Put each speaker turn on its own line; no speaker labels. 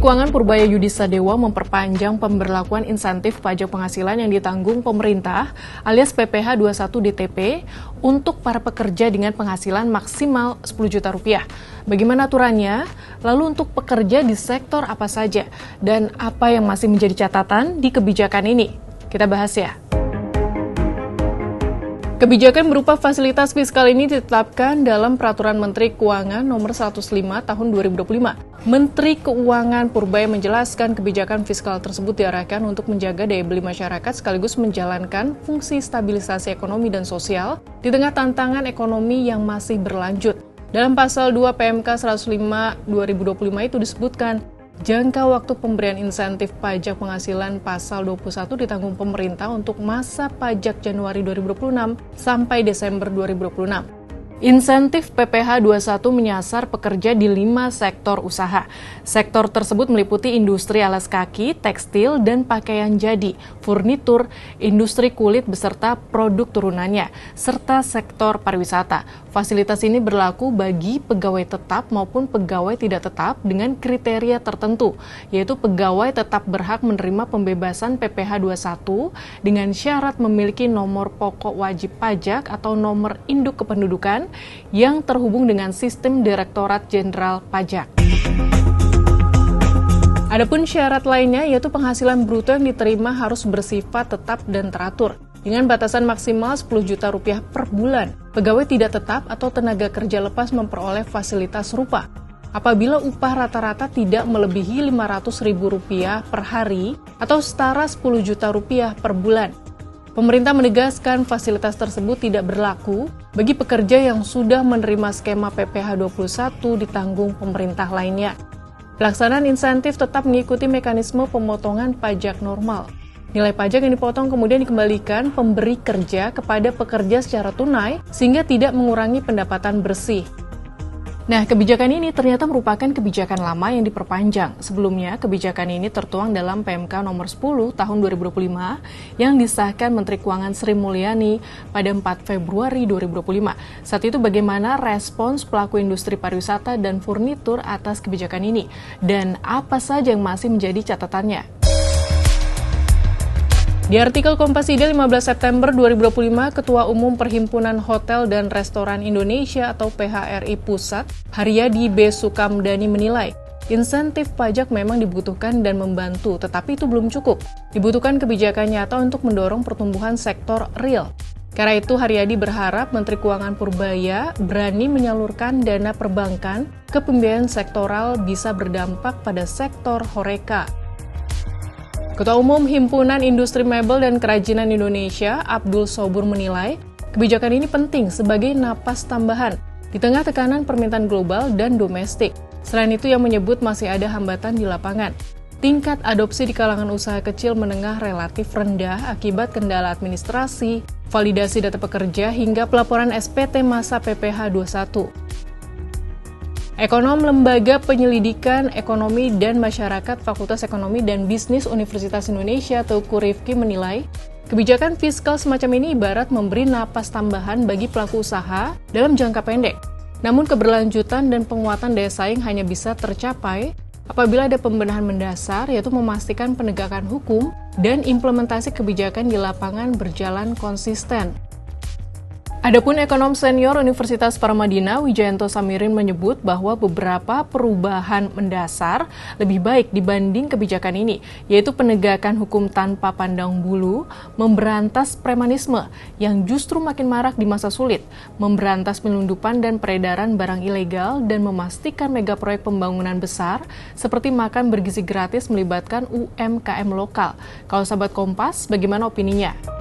Keuangan Purbaya Yudi Sadewa memperpanjang pemberlakuan insentif pajak penghasilan yang ditanggung pemerintah alias PPh 21 DTP untuk para pekerja dengan penghasilan maksimal 10 juta rupiah. Bagaimana aturannya? Lalu untuk pekerja di sektor apa saja? Dan apa yang masih menjadi catatan di kebijakan ini? Kita bahas ya. Kebijakan berupa fasilitas fiskal ini ditetapkan dalam Peraturan Menteri Keuangan Nomor 105 Tahun 2025. Menteri Keuangan Purbaya menjelaskan kebijakan fiskal tersebut diarahkan untuk menjaga daya beli masyarakat sekaligus menjalankan fungsi stabilisasi ekonomi dan sosial di tengah tantangan ekonomi yang masih berlanjut. Dalam Pasal 2 PMK 105 2025 itu disebutkan, jangka waktu pemberian insentif pajak penghasilan Pasal 21 ditanggung pemerintah untuk masa pajak Januari 2026 sampai Desember 2026. Insentif PPh 21 menyasar pekerja di 5 sektor usaha. Sektor tersebut meliputi industri alas kaki, tekstil, dan pakaian jadi, furnitur, industri kulit beserta produk turunannya, serta sektor pariwisata. Fasilitas ini berlaku bagi pegawai tetap maupun pegawai tidak tetap dengan kriteria tertentu, yaitu pegawai tetap berhak menerima pembebasan PPh 21 dengan syarat memiliki nomor pokok wajib pajak atau nomor induk kependudukan yang terhubung dengan sistem Direktorat Jenderal Pajak. Adapun syarat lainnya yaitu penghasilan bruto yang diterima harus bersifat tetap dan teratur dengan batasan maksimal 10 juta rupiah per bulan. Pegawai tidak tetap atau tenaga kerja lepas memperoleh fasilitas serupa apabila upah rata-rata tidak melebihi Rp500.000 per hari atau setara 10 juta rupiah per bulan. Pemerintah menegaskan fasilitas tersebut tidak berlaku bagi pekerja yang sudah menerima skema PPh 21 ditanggung pemerintah lainnya. Pelaksanaan insentif tetap mengikuti mekanisme pemotongan pajak normal. Nilai pajak yang dipotong kemudian dikembalikan pemberi kerja kepada pekerja secara tunai sehingga tidak mengurangi pendapatan bersih. Nah, kebijakan ini ternyata merupakan kebijakan lama yang diperpanjang. Sebelumnya, kebijakan ini tertuang dalam PMK nomor 10 tahun 2025 yang disahkan Menteri Keuangan Sri Mulyani pada 4 Februari 2025. Saat itu bagaimana respons pelaku industri pariwisata dan furnitur atas kebijakan ini? Dan apa saja yang masih menjadi catatannya? Di artikel Kompas.id 15 September 2025, Ketua Umum Perhimpunan Hotel dan Restoran Indonesia atau PHRI Pusat, Haryadi B. Sukamdhani menilai, insentif pajak memang dibutuhkan dan membantu, tetapi itu belum cukup. Dibutuhkan kebijakan nyata untuk mendorong pertumbuhan sektor real. Karena itu, Haryadi berharap Menteri Keuangan Purbaya berani menyalurkan dana perbankan ke pembiayaan sektoral bisa berdampak pada sektor horeca. Ketua Umum Himpunan Industri Mebel dan Kerajinan Indonesia, Abdul Sobur menilai, kebijakan ini penting sebagai napas tambahan di tengah tekanan permintaan global dan domestik. Selain itu, ia menyebut masih ada hambatan di lapangan. Tingkat adopsi di kalangan usaha kecil menengah relatif rendah akibat kendala administrasi, validasi data pekerja, hingga pelaporan SPT masa PPh 21. Ekonom Lembaga Penyelidikan Ekonomi dan Masyarakat Fakultas Ekonomi dan Bisnis Universitas Indonesia Teuku Rifki menilai, kebijakan fiskal semacam ini ibarat memberi napas tambahan bagi pelaku usaha dalam jangka pendek. Namun keberlanjutan dan penguatan daya saing hanya bisa tercapai apabila ada pembenahan mendasar, yaitu memastikan penegakan hukum dan implementasi kebijakan di lapangan berjalan konsisten. Adapun ekonom senior Universitas Paramadina, Wijayanto Samirin menyebut bahwa beberapa perubahan mendasar lebih baik dibanding kebijakan ini, yaitu penegakan hukum tanpa pandang bulu, memberantas premanisme yang justru makin marak di masa sulit, memberantas penyelundupan dan peredaran barang ilegal, dan memastikan megaproyek pembangunan besar seperti makan bergizi gratis melibatkan UMKM lokal. Kalau sahabat Kompas, bagaimana opininya?